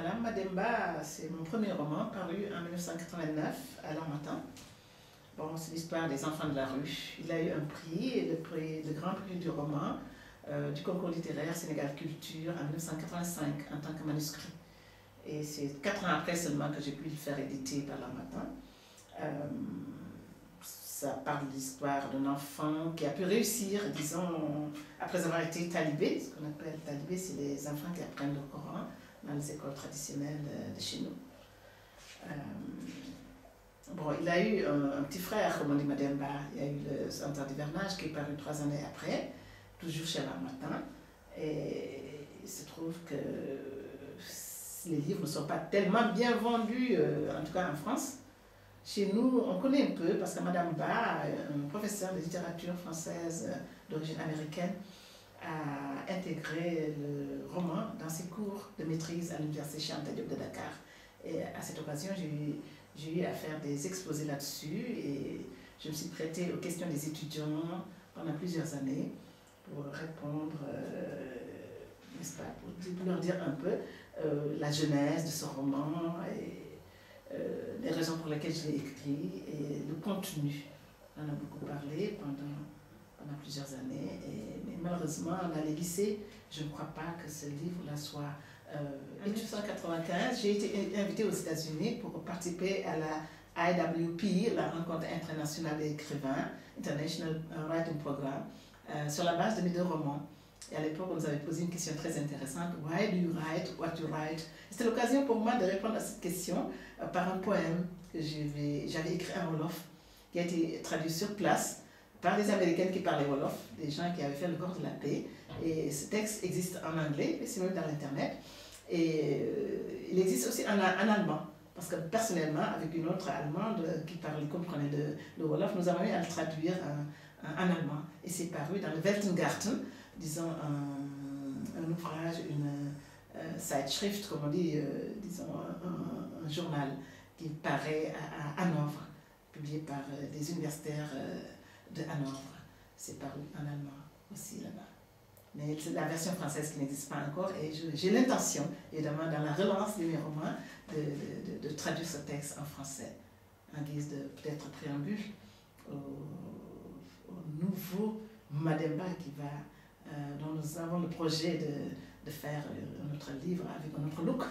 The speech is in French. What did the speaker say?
Voilà, Mademba, c'est mon premier roman paru en 1989 à l'Harmattan. Bon, c'est l'histoire des enfants de la rue. Il a eu un prix, le grand prix du roman du concours littéraire Sénégal Culture en 1985 en tant que manuscrit. Et c'est 4 ans après seulement que j'ai pu le faire éditer par l'Harmattan. Ça parle de l'histoire d'un enfant qui a pu réussir, disons, après avoir été talibé. Ce qu'on appelle talibé, c'est les enfants qui apprennent le Coran dans les écoles traditionnelles de chez nous. Bon, il a eu un petit frère, comme on dit Mademba. Il y a eu le Centre d'hivernage qui est paru 3 années après, toujours chez l'Harmattan. Et il se trouve que les livres ne sont pas tellement bien vendus, en tout cas en France. Chez nous, on connaît un peu parce que Madame Ba, un professeur de littérature française d'origine américaine, a intégré le roman dans ses cours de maîtrise à l'Université Cheikh Anta Diop de Dakar. Et à cette occasion, j'ai eu à faire des exposés là-dessus et je me suis prêtée aux questions des étudiants pendant plusieurs années pour répondre, n'est-ce pas, pour leur dire un peu la genèse de ce roman et les raisons pour lesquelles je l'ai écrit et le contenu. On en a beaucoup parlé pendant plusieurs années, mais malheureusement, dans les lycées, je ne crois pas que ce livre-là soit... En 1995, j'ai été invitée aux États-Unis pour participer à la IWP, la rencontre internationale des écrivains, International Writing Program, sur la base de mes 2 romans. Et à l'époque, on nous avait posé une question très intéressante. Why do you write what you write? C'était l'occasion pour moi de répondre à cette question par un poème que j'avais écrit en Wolof, qui a été traduit sur place par des Américaines qui parlaient Wolof, des gens qui avaient fait le corps de la paix. Et ce texte existe en anglais, mais c'est même dans l'Internet. Et il existe aussi en allemand. Parce que personnellement, avec une autre Allemande qui comprenait le Wolof, nous avons eu à le traduire en allemand. Et c'est paru dans le Weltengarten, disons un ouvrage, une Zeitschrift, comme on dit, disons un journal qui paraît à Hanovre, publié par des universitaires de Hanovre. C'est paru en allemand aussi là-bas. Mais c'est la version française qui n'existe pas encore et j'ai l'intention, évidemment, dans la relance de mes romans, de traduire ce texte en français, en guise de peut-être préambule au nouveau Mademba dont nous avons le projet de faire un autre livre avec un autre look.